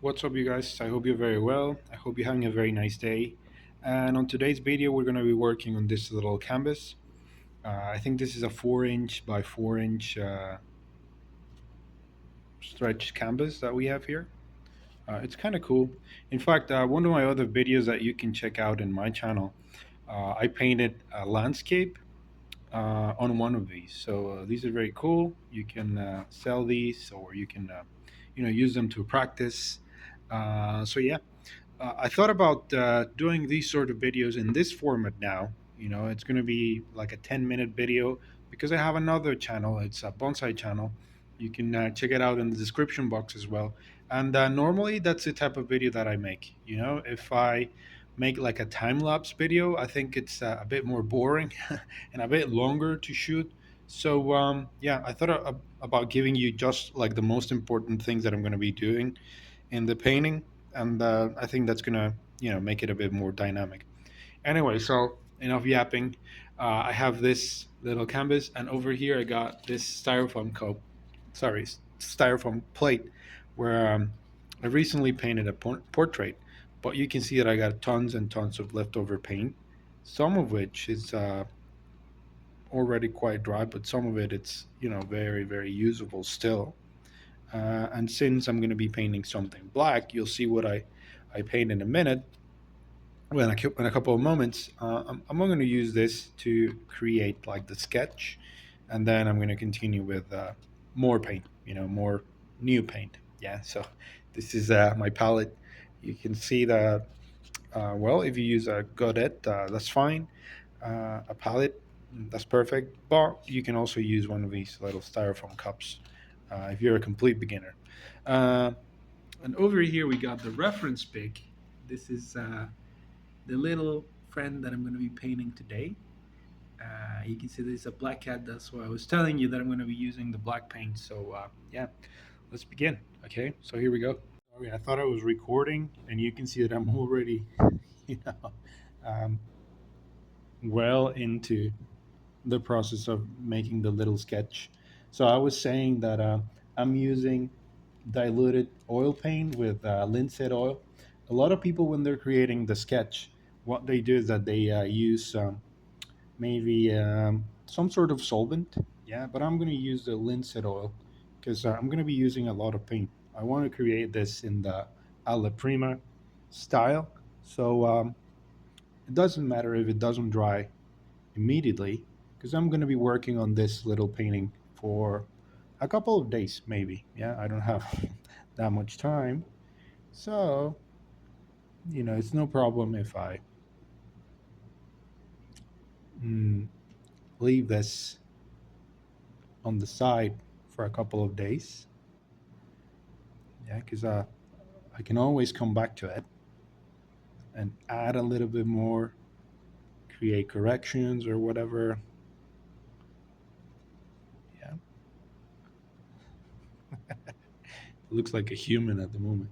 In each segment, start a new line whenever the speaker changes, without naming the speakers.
What's up, you guys? I hope you're very well. I hope you're having a very nice day. And on today's video, we're going to be working on this little canvas. I think this is a 4 inch by 4 inch stretch canvas that we have here. It's kind of cool. In fact, one of my other videos that you can check out in my channel, I painted a landscape on one of these. So these are very cool. You can sell these, or you can, use them to practice. So yeah, I thought about doing these sort of videos in this format now. It's going to be like a 10-minute video because I have another channel. It's a bonsai channel. You can check it out in the description box as well. And normally, that's the type of video that I make. If I make like a time lapse video, I think it's a bit more boring and a bit longer to shoot. So, yeah, I thought about giving you just like the most important things that I'm going to be doing in the painting, and I think that's gonna make it a bit more dynamic. Anyway, so enough yapping. I have this little canvas, and over here I got this styrofoam cup. Sorry, styrofoam plate, where I recently painted a portrait, but you can see that I got tons and tons of leftover paint, some of which is already quite dry, but some of it's very very usable still. And since I'm going to be painting something black, you'll see what I paint in a minute. Well, in a couple of moments, I'm going to use this to create like the sketch, and then I'm going to continue with more paint, more new paint. Yeah, so this is my palette. You can see that, well, if you use a Godet, that's fine. A palette, that's perfect. But you can also use one of these little styrofoam cups if you're a complete beginner. Uh, and over here we got the reference pick. This is the little friend that I'm going to be painting today. You can see there's a black cat. That's why I was telling you that I'm going to be using the black paint. So yeah, let's begin. Okay, so here we go. Sorry, I thought I was recording, and you can see that I'm already, you know, um, well into the process of making the little sketch. So I was saying that I'm using diluted oil paint with linseed oil. A lot of people, when they're creating the sketch, what they do is that they use maybe some sort of solvent. Yeah, but I'm going to use the linseed oil because I'm going to be using a lot of paint. I want to create this in the Alla Prima style. So it doesn't matter if it doesn't dry immediately because I'm going to be working on this little painting for a couple of days, maybe. Yeah, I don't have that much time. So, it's no problem if I mm, leave this on the side for a couple of days. Yeah, because I can always come back to it and add a little bit more, create corrections or whatever. Yeah, looks like a human at the moment.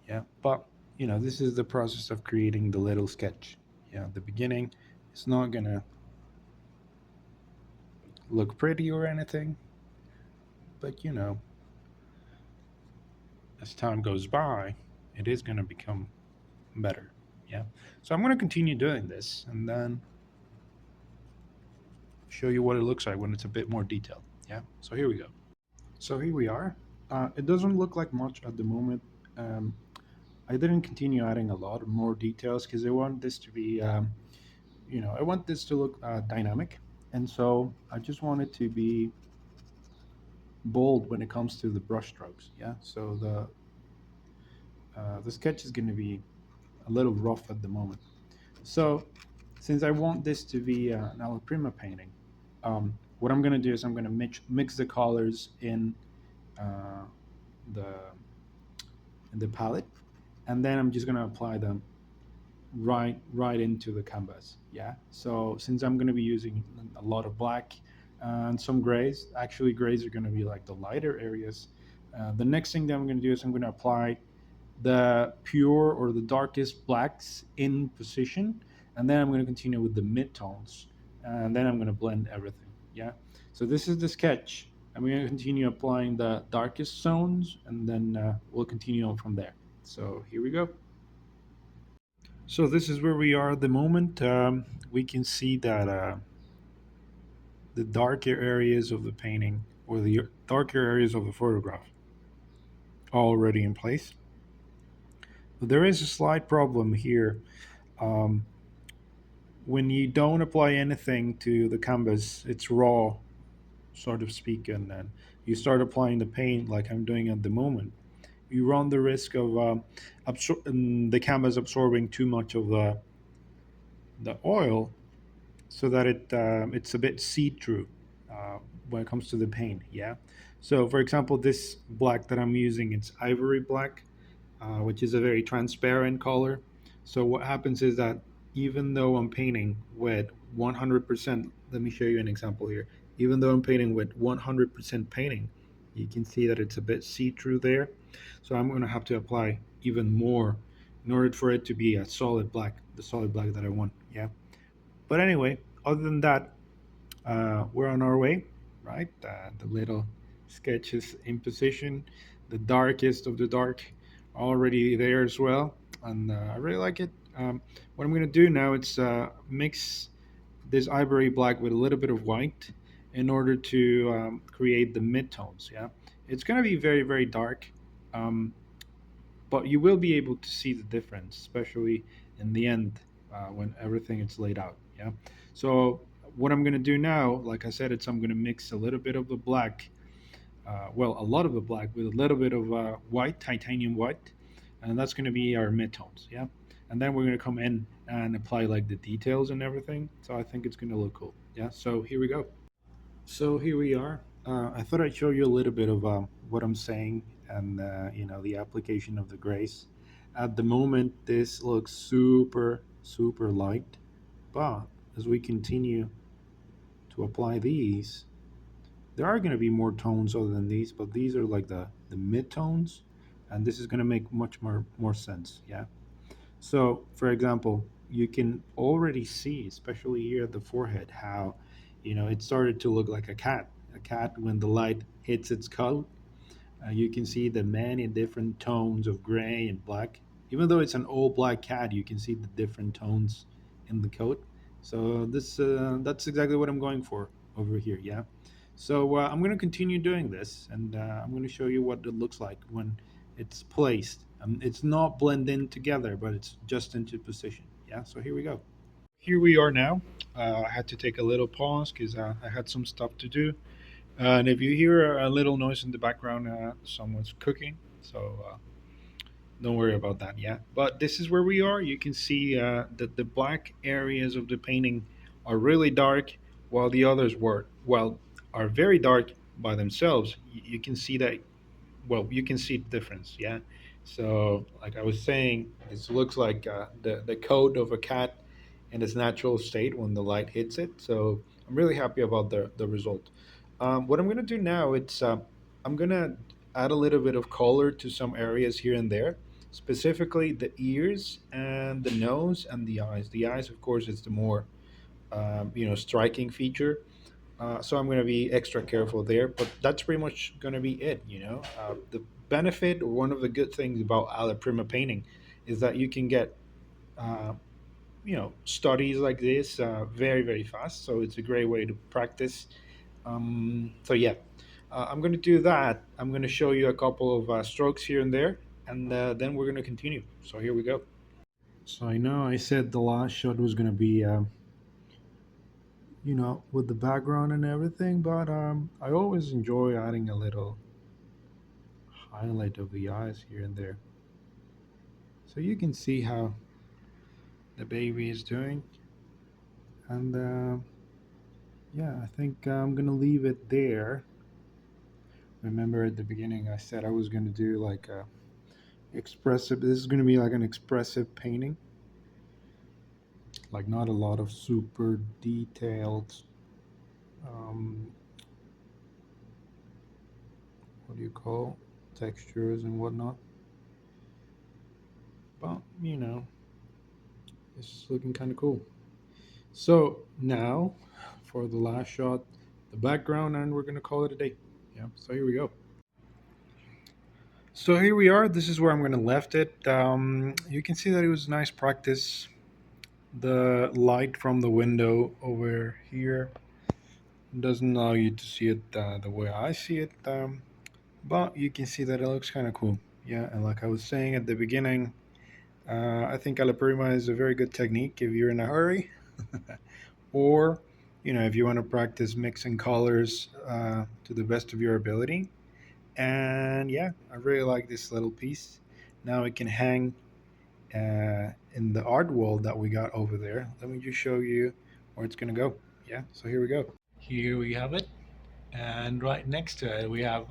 Yeah, but this is the process of creating the little sketch. Yeah, the beginning, it's not gonna look pretty or anything, but as time goes by, it is gonna become better. Yeah, so I'm gonna continue doing this and then show you what it looks like when it's a bit more detailed. Yeah, so here we go. So here we are. It doesn't look like much at the moment. Um, I didn't continue adding a lot more details because I want this to be I want this to look dynamic, and so I just want it to be bold when it comes to the brush strokes. Yeah, so the sketch is going to be a little rough at the moment. So since I want this to be an alla prima painting, what I'm going to do is I'm going to mix the colors uh, the in the palette, and then I'm just going to apply them right into the canvas. Yeah, so since I'm going to be using a lot of black and some grays, actually grays are going to be like the lighter areas. The next thing that I'm going to do is I'm going to apply the pure or the darkest blacks in position, and then I'm going to continue with the mid-tones, and then I'm going to blend everything. Yeah, so this is the sketch. I'm going to continue applying the darkest zones, and then we'll continue on from there. So here we go. So this is where we are at the moment. We can see that the darker areas of the painting or the darker areas of the photograph are already in place. But there is a slight problem here. Um, when you don't apply anything to the canvas, it's raw, sort of speak, and then you start applying the paint like I'm doing at the moment. You run the risk of the canvas absorbing too much of the oil, so that it's a bit see-through when it comes to the paint. Yeah. So, for example, this black that I'm using, it's ivory black, which is a very transparent color. So what happens is that even though I'm painting with 100%, let me show you an example here. Even though I'm painting with 100% painting, you can see that it's a bit see-through there. So I'm going to have to apply even more in order for it to be a solid black, the solid black that I want. Yeah. But anyway, other than that, we're on our way, right? The little sketches in position, the darkest of the dark, already there as well, and I really like it. What I'm going to do now is mix this ivory black with a little bit of white in order to create the midtones. Yeah, it's going to be very very dark. Um, but you will be able to see the difference, especially in the end when everything is laid out. Yeah. So what I'm going to do now, like I said, it's I'm going to mix a little bit of the black, well, a lot of the black with a little bit of white, titanium white, and that's going to be our midtones. Yeah. And then we're going to come in and apply like the details and everything. So I think it's going to look cool. Yeah. So here we go. So here we are. I thought I'd show you a little bit of what I'm saying and the application of the grace. At the moment, this looks super super light, but as we continue to apply these, there are going to be more tones other than these, but these are like the mid tones, and this is going to make much more sense. Yeah. So, for example, you can already see, especially here at the forehead, how it started to look like a cat. A cat when the light hits its coat, you can see the many different tones of gray and black. Even though it's an all black cat, you can see the different tones in the coat. So that's exactly what I'm going for over here. Yeah. So I'm going to continue doing this, and I'm going to show you what it looks like when it's placed. It's not blending together, but it's just into position. Yeah. So here we go. Here we are now. I had to take a little pause because I had some stuff to do. And if you hear a little noise in the background, someone's cooking. So don't worry about that. Yeah. But this is where we are. You can see that the black areas of the painting are really dark, while the others are very dark by themselves. You can see that, well, you can see the difference. Yeah. So like I was saying, this looks like the coat of a cat in its natural state when the light hits it. So I'm really happy about the result. What I'm going to do now, I'm going to add a little bit of color to some areas here and there, specifically the ears and the nose and the eyes. The eyes, of course, is the more striking feature. So I'm going to be extra careful there, but that's pretty much going to be it. The benefit, or one of the good things about Alla Prima painting, is that you can get uh, studies like this very very fast. So it's a great way to practice. So yeah, I'm going to do that. I'm going to show you a couple of strokes here and there, and then we're going to continue. So here we go. So I know I said the last shot was going to be with the background and everything, but I always enjoy adding a little highlight of the eyes here and there, so you can see how the baby is doing. And yeah, I think I'm gonna leave it there. Remember at the beginning I said I was gonna do like a expressive. This is gonna be like an expressive painting, like not a lot of super detailed. Um, what do you call textures and whatnot? But it's looking kind of cool. So now for the last shot, the background, and we're gonna call it a day. Yeah. So here we go. So here we are. This is where I'm going to left it. You can see that it was nice practice. The light from the window over here doesn't allow you to see it the way I see it, but you can see that it looks kind of cool. Yeah, and like I was saying at the beginning, I think Alla Prima is a very good technique if you're in a hurry, or if you want to practice mixing colors to the best of your ability. And yeah, I really like this little piece. Now it can hang in the art wall that we got over there. Let me just show you where it's gonna go. Yeah, so here we go. Here we have it, and right next to it we have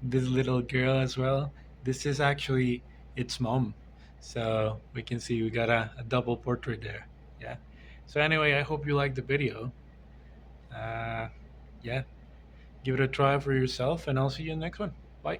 this little girl as well. This is actually its mom, so we can see we got a double portrait there. Yeah. So anyway, I hope you liked the video. Uh, yeah, give it a try for yourself, and I'll see you in the next one. Bye.